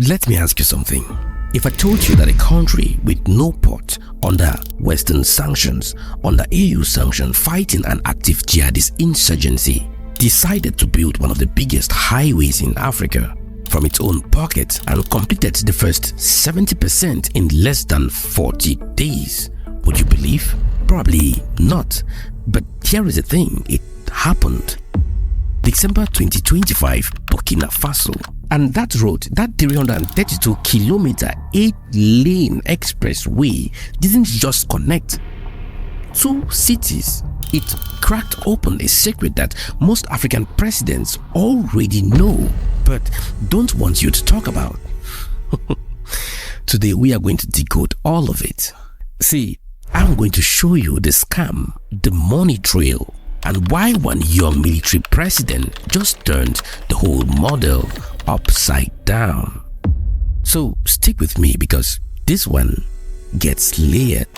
Let me ask you something. If I told you that a country with no port, under Western sanctions, under EU sanctions, fighting an active jihadist insurgency, decided to build one of the biggest highways in Africa from its own pocket and completed the first 70% in less than 40 days, would you believe? Probably not. But here is the thing, it happened. December 2025, Burkina Faso. And that road, that 332 kilometer 8-lane expressway didn't just connect two cities. It cracked open a secret that most African presidents already know but don't want you to talk about. Today we are going to decode all of it. See, I'm going to show you the scam, the money trail, and why one young military president just turned the whole model upside down. So stick with me because this one gets layered.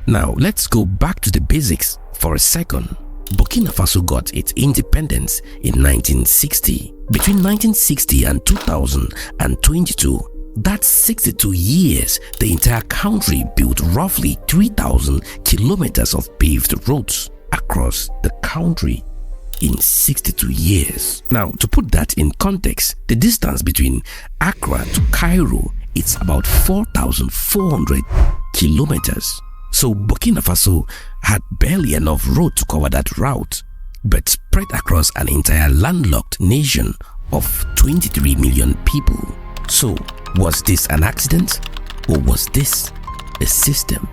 Now let's go back to the basics for a second. Burkina Faso got its independence in 1960. Between 1960 and 2022, that's 62 years, the entire country built roughly 3,000 kilometers of paved roads across the country in 62 years. Now, to put that in context, the distance between Accra to Cairo, it's about 4,400 kilometers. So Burkina Faso had barely enough road to cover that route, but spread across an entire landlocked nation of 23 million people. So, was this an accident or was this a system?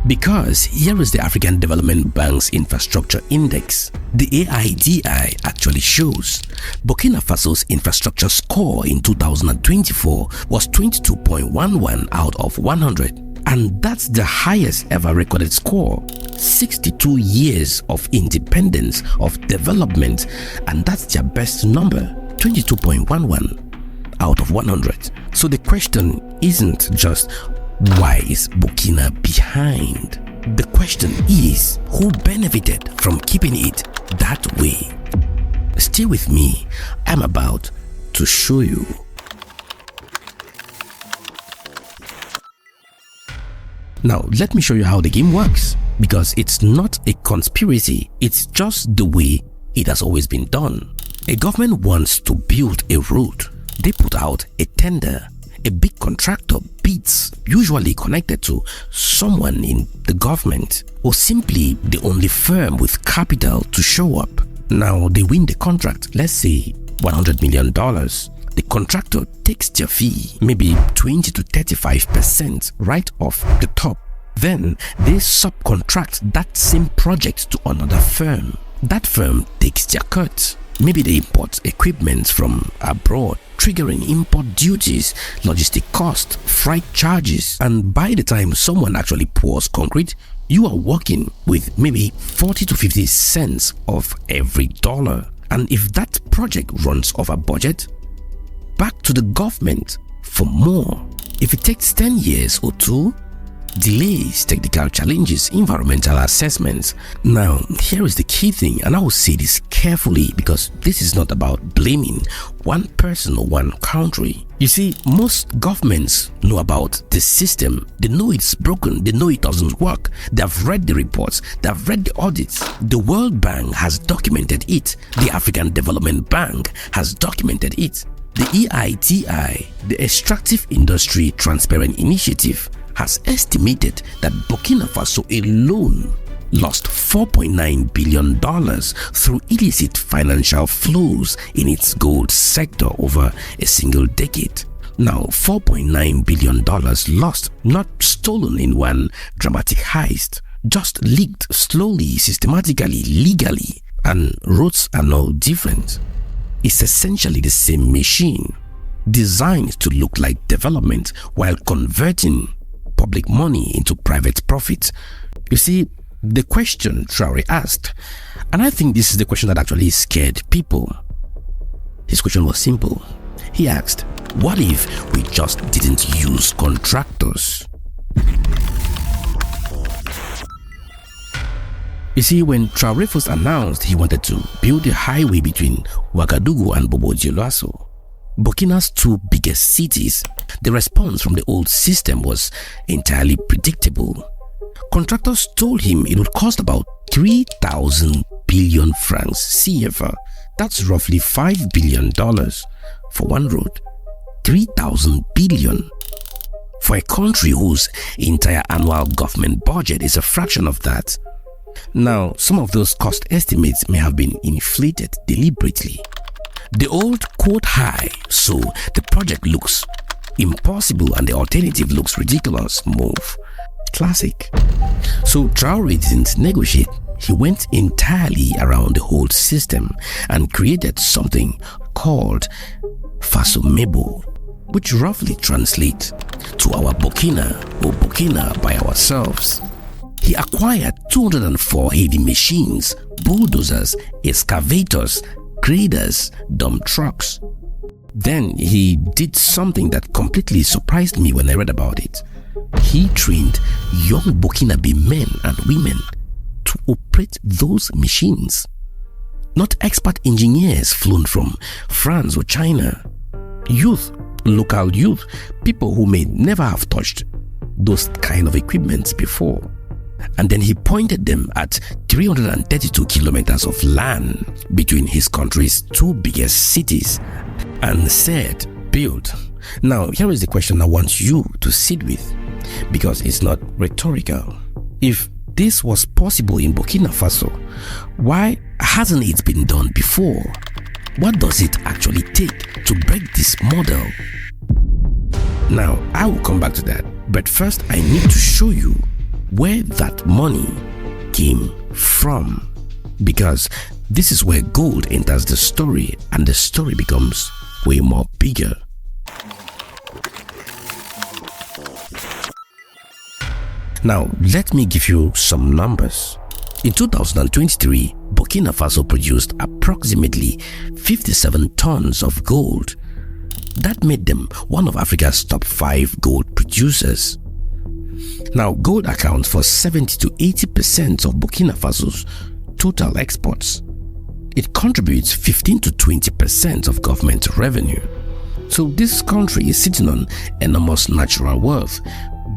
Because here is the African Development Bank's Infrastructure Index. The AIDI actually shows Burkina Faso's infrastructure score in 2024 was 22.11 out of 100. And that's the highest ever recorded score. 62 years of independence, of development, and that's their best number, 22.11 out of 100. So the question isn't just why is Burkina behind? The question is who benefited from keeping it that way? Stay with me, I'm about to show you. Now, let me show you how the game works, because it's not a conspiracy, it's just the way it has always been done. A government wants to build a road. They put out a tender. A big contractor bids, usually connected to someone in the government or simply the only firm with capital to show up. Now, they win the contract, let's say $100 million. The contractor takes their fee, maybe 20 to 35% right off the top. Then they subcontract that same project to another firm. That firm takes their cut. Maybe they import equipment from abroad, triggering import duties, logistic cost, freight charges, and by the time someone actually pours concrete, you are working with maybe 40 to 50 cents of every dollar. And if that project runs over budget, back to the government for more. If it takes 10 years or two, delays, technical challenges, environmental assessments. Now, here is the key thing, and I will say this carefully because this is not about blaming one person or one country. You see, most governments know about the system. They know it's broken. They know it doesn't work. They have read the reports. They have read the audits. The World Bank has documented it. The African Development Bank has documented it. The EITI, the Extractive Industry Transparent Initiative, has estimated that Burkina Faso alone lost $4.9 billion through illicit financial flows in its gold sector over a single decade. Now, $4.9 billion lost, not stolen in one dramatic heist, just leaked slowly, systematically, legally, and roads are no different. It's essentially the same machine, designed to look like development while converting public money into private profit. You see, the question Traoré asked, and I think this is the question that actually scared people. His question was simple. He asked, what if we just didn't use contractors? You see, when Traoré first announced he wanted to build a highway between Ouagadougou and Bobo-Dioulasso, Burkina's two biggest cities, the response from the old system was entirely predictable. Contractors told him it would cost about 3,000 billion francs CFA. That's roughly $5 billion for one road. 3,000 billion. For a country whose entire annual government budget is a fraction of that. Now, some of those cost estimates may have been inflated deliberately. The old quote high, so the project looks impossible and the alternative looks ridiculous move. Classic. So Traoré didn't negotiate. He went entirely around the whole system and created something called Faso-Mebo, which roughly translates to our Burkina or Burkina by ourselves. He acquired 204 heavy machines, bulldozers, excavators, graders, dump trucks. Then he did something that completely surprised me when I read about it. He trained young Burkinabe men and women to operate those machines. Not expert engineers flown from France or China. Youth, local youth, people who may never have touched those kind of equipment before. And then he pointed them at 332 kilometers of land between his country's two biggest cities and said, build. Now, here is the question I want you to sit with, because it's not rhetorical. If this was possible in Burkina Faso, why hasn't it been done before? What does it actually take to break this model? Now, I will come back to that, but first I need to show you where that money came from, because this is where gold enters the story and the story becomes way more bigger. Now, let me give you some numbers. In 2023, Burkina Faso produced approximately 57 tons of gold. That made them one of Africa's top 5 gold producers. Now, gold accounts for 70 to 80% of Burkina Faso's total exports. It contributes 15 to 20% of government revenue. So this country is sitting on enormous natural wealth.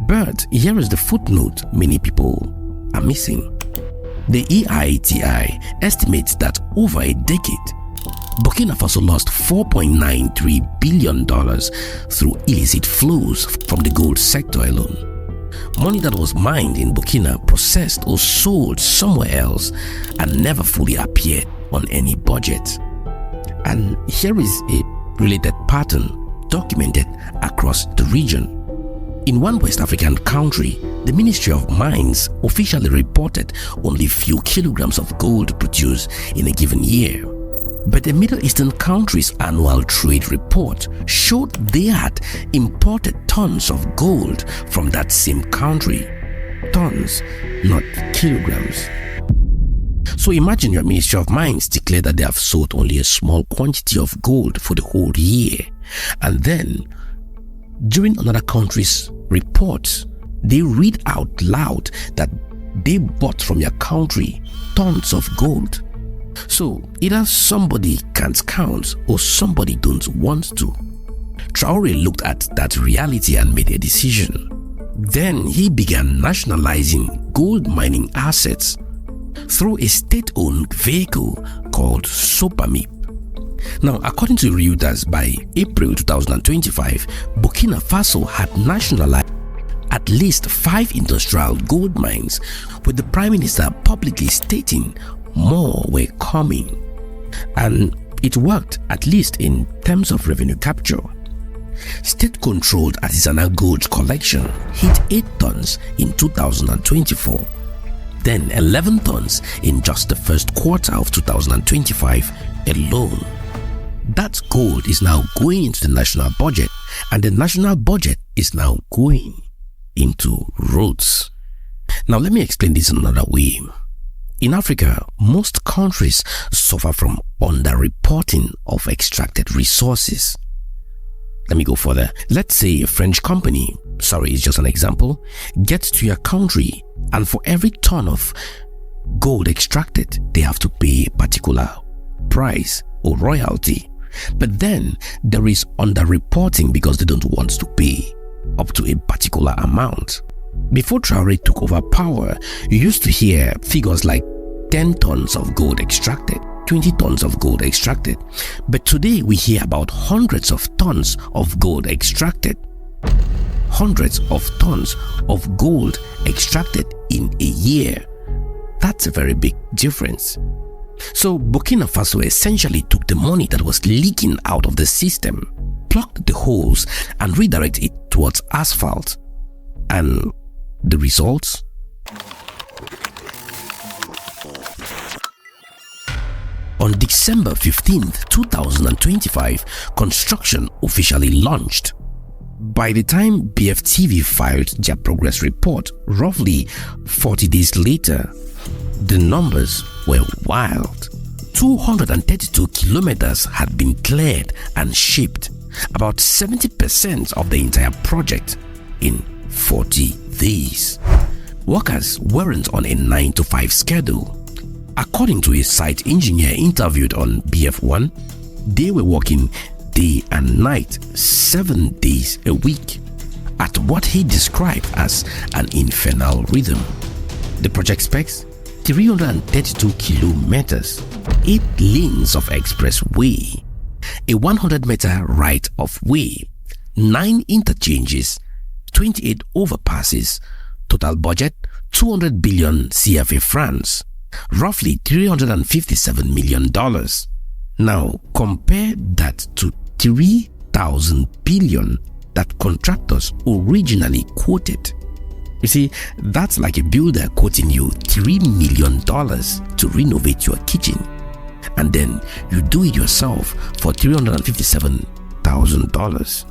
But here is the footnote many people are missing. The EITI estimates that over a decade, Burkina Faso lost $4.93 billion through illicit flows from the gold sector alone. Money that was mined in Burkina, processed or sold somewhere else and never fully appeared on any budget. And here is a related pattern documented across the region. In one West African country, the Ministry of Mines officially reported only few kilograms of gold produced in a given year. But the Middle Eastern country's annual trade report showed they had imported tons of gold from that same country. Tons, not kilograms. So imagine your Ministry of Mines declare that they have sold only a small quantity of gold for the whole year, and then during another country's report, they read out loud that they bought from your country tons of gold. So either somebody can't count or somebody don't want to. Traoré looked at that reality and made a decision. Then he began nationalizing gold mining assets through a state-owned vehicle called SOPAMIP. Now, according to Reuters, by April 2025, Burkina Faso had nationalized at least 5 industrial gold mines, with the Prime Minister publicly stating more were coming. And it worked, at least in terms of revenue capture. State-controlled artisanal gold collection hit 8 tons in 2024, then 11 tons in just the first quarter of 2025 alone. That gold is now going into the national budget, and the national budget is now going into roads. Now let me explain this another way. In Africa, most countries suffer from underreporting of extracted resources. Let me go further. Let's say a French company, sorry, it's just an example, gets to your country, and for every ton of gold extracted, they have to pay a particular price or royalty. But then there is underreporting because they don't want to pay up to a particular amount. Before Traoré took over power, you used to hear figures like 10 tons of gold extracted, 20 tons of gold extracted. But today we hear about hundreds of tons of gold extracted. Hundreds of tons of gold extracted in a year. That's a very big difference. So Burkina Faso essentially took the money that was leaking out of the system, plugged the holes and redirected it towards asphalt. And the results? On December 15th, 2025, construction officially launched. By the time BFTV filed their progress report, roughly 40 days later, the numbers were wild. 232 kilometers had been cleared and shipped, about 70% of the entire project in 40 days. Workers weren't on a 9-to-5 schedule. According to a site engineer interviewed on BF1, they were working day and night, 7 days a week, at what he described as an infernal rhythm. The project specs: 332 kilometers, 8 lanes of expressway, a 100-meter right-of-way, 9 interchanges, 28 overpasses, total budget 200 billion CFA francs, roughly $357 million. Now compare that to 3,000 billion that contractors originally quoted. You see, that's like a builder quoting you $3 million to renovate your kitchen, and then you do it yourself for $357,000.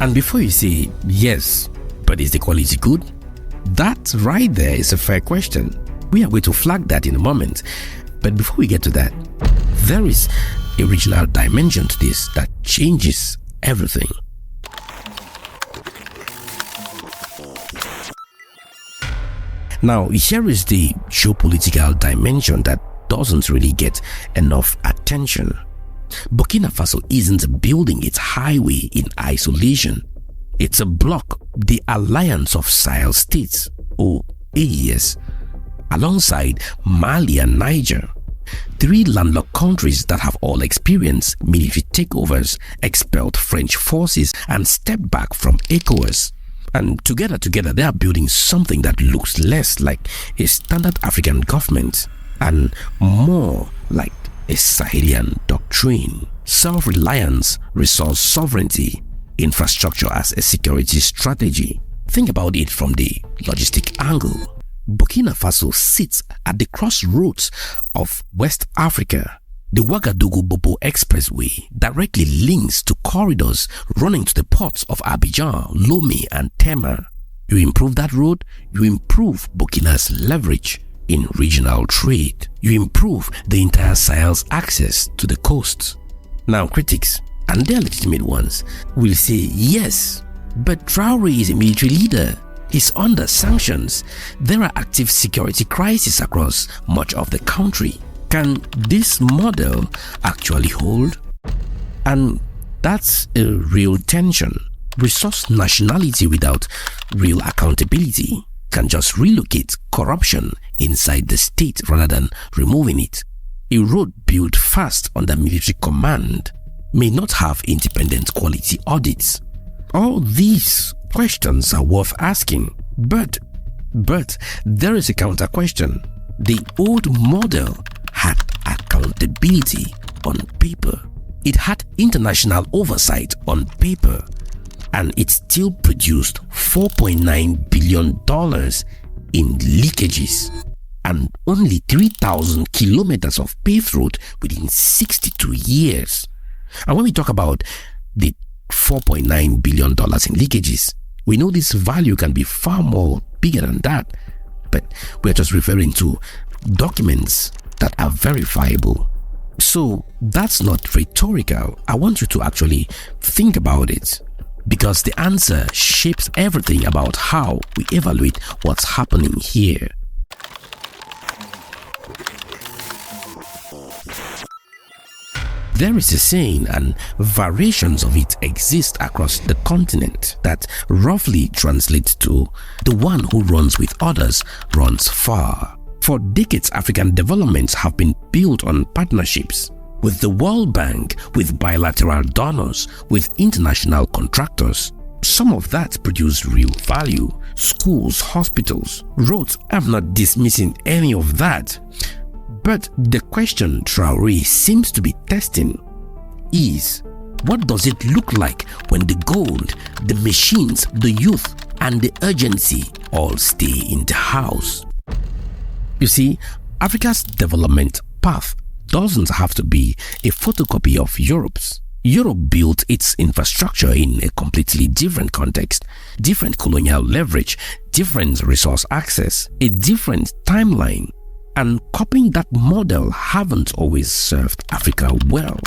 And before you say, yes, but is the quality good? That right there is a fair question. We are going to flag that in a moment. But before we get to that, there is a regional dimension to this that changes everything. Now, here is the geopolitical dimension that doesn't really get enough attention. Burkina Faso isn't building its highway in isolation. It's a bloc, the Alliance of Sahel States, or AES, alongside Mali and Niger, 3 landlocked countries that have all experienced military takeovers, expelled French forces, and stepped back from ECOWAS. And together they are building something that looks less like a standard African government and more like a Sahelian doctrine. Self-reliance, resource sovereignty, infrastructure as a security strategy. Think about it from the logistic angle. Burkina Faso sits at the crossroads of West Africa. The Ouagadougou-Bobo expressway directly links to corridors running to the ports of Abidjan, Lomé and Tema. You improve that road, you improve Burkina's leverage in regional trade. You improve the entire Sahel's access to the coast. Now critics, and they're legitimate ones, will say yes, but Traoré is a military leader. He's under sanctions. There are active security crises across much of the country. Can this model actually hold? And that's a real tension. Resource nationality without real accountability can just relocate corruption inside the state rather than removing it. A road built fast under military command may not have independent quality audits. All these questions are worth asking, but there is a counter question. The old model had accountability on paper. It had international oversight on paper, and it still produced $4.9 billion in leakages and only 3,000 kilometers of paved road within 62 years. And when we talk about the $4.9 billion in leakages, we know this value can be far more bigger than that, but we're just referring to documents that are verifiable. So that's not rhetorical. I want you to actually think about it, because the answer shapes everything about how we evaluate what's happening here. There is a saying, and variations of it exist across the continent, that roughly translates to "the one who runs with others runs far." For decades, African developments have been built on partnerships with the World Bank, with bilateral donors, with international contractors. Some of that produce real value. Schools, hospitals, roads. I'm not dismissing any of that. But the question Traoré seems to be testing is, what does it look like when the gold, the machines, the youth, and the urgency all stay in the house? You see, Africa's development path doesn't have to be a photocopy of Europe's. Europe built its infrastructure in a completely different context, different colonial leverage, different resource access, a different timeline. And copying that model haven't always served Africa well.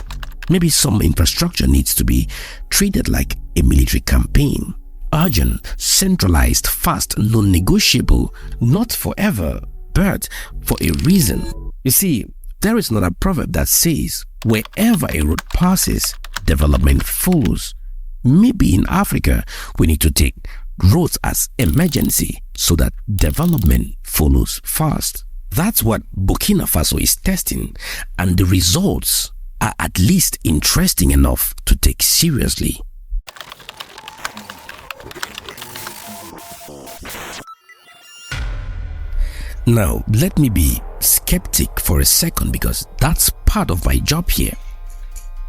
Maybe some infrastructure needs to be treated like a military campaign. Urgent, centralized, fast, non-negotiable, not forever, but for a reason. You see, there is another proverb that says, wherever a road passes, development follows. Maybe in Africa, we need to take roads as emergency so that development follows fast. That's what Burkina Faso is testing, and the results are at least interesting enough to take seriously. Now, let me be skeptic for a second, because that's part of my job here.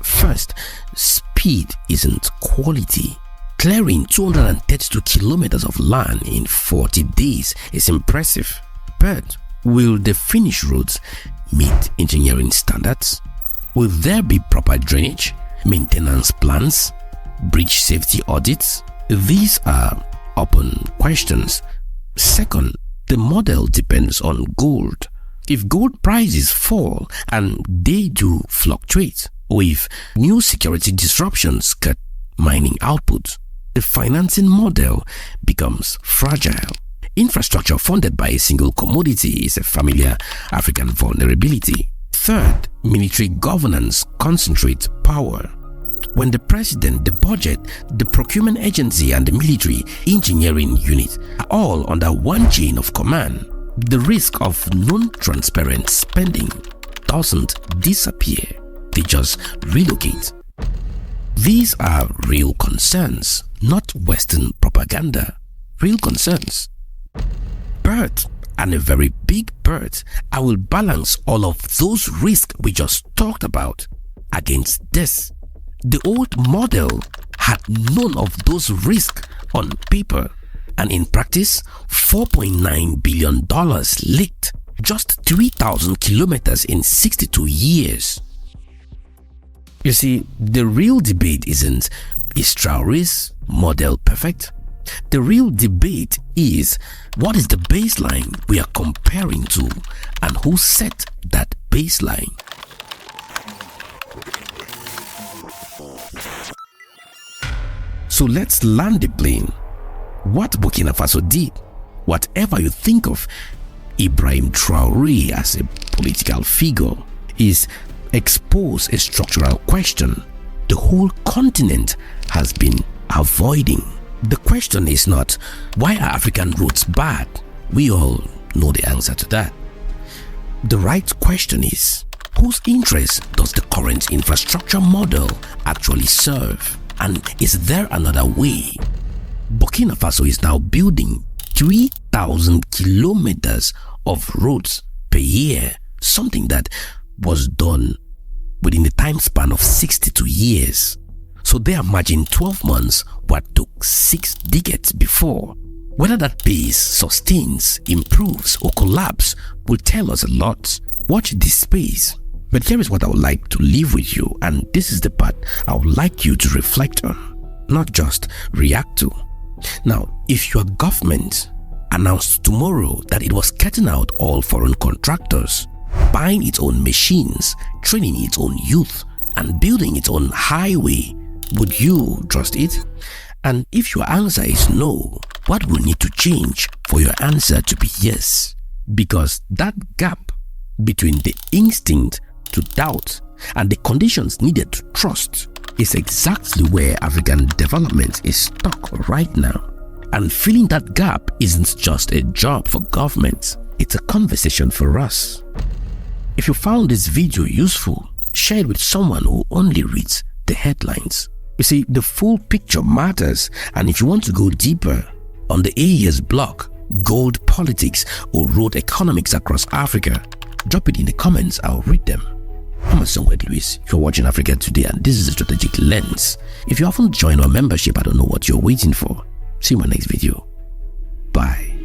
First, speed isn't quality. Clearing 232 kilometers of land in 40 days is impressive, but will the finished roads meet engineering standards? Will there be proper drainage, maintenance plans, bridge safety audits? These are open questions. Second, the model depends on gold. If gold prices fall, and they do fluctuate, or if new security disruptions cut mining output, the financing model becomes fragile. Infrastructure funded by a single commodity is a familiar African vulnerability. Third, military governance concentrates power. When the president, the budget, the procurement agency, and the military engineering unit are all under one chain of command, the risk of non-transparent spending doesn't disappear. They just relocate. These are real concerns, not Western propaganda. Real concerns. But, and a very big but, I will balance all of those risks we just talked about against this. The old model had none of those risks on paper, and in practice, $4.9 billion leaked, just 3,000 kilometers in 62 years. You see, the real debate isn't, is Traoré's model perfect? The real debate is, what is the baseline we are comparing to, and who set that baseline? So let's land the plane. What Burkina Faso did, whatever you think of Ibrahim Traoré as a political figure, is expose a structural question the whole continent has been avoiding. The question is not, why are African roads bad? We all know the answer to that. The right question is, whose interest does the current infrastructure model actually serve? And is there another way? Burkina Faso is now building 3,000 kilometers of roads per year, something that was done within the time span of 62 years. So they are marching 12 months what took 6 decades before. Whether that pace sustains, improves, or collapses will tell us a lot. Watch this space. But here is what I would like to leave with you, and this is the part I would like you to reflect on, not just react to. Now, if your government announced tomorrow that it was cutting out all foreign contractors, buying its own machines, training its own youth, and building its own highway, would you trust it? And if your answer is no, what will need to change for your answer to be yes? Because that gap between the instinct to doubt and the conditions needed to trust is exactly where African development is stuck right now. And filling that gap isn't just a job for government, it's a conversation for us. If you found this video useful, share it with someone who only reads the headlines. You see, the full picture matters, and if you want to go deeper on the AES blog, Gold Politics or Road Economics Across Africa, drop it in the comments, I'll read them. I'm Asongwed Luis, you're watching Africa Today, and this is a strategic lens. If you haven't joined our membership, I don't know what you're waiting for. See you in my next video. Bye.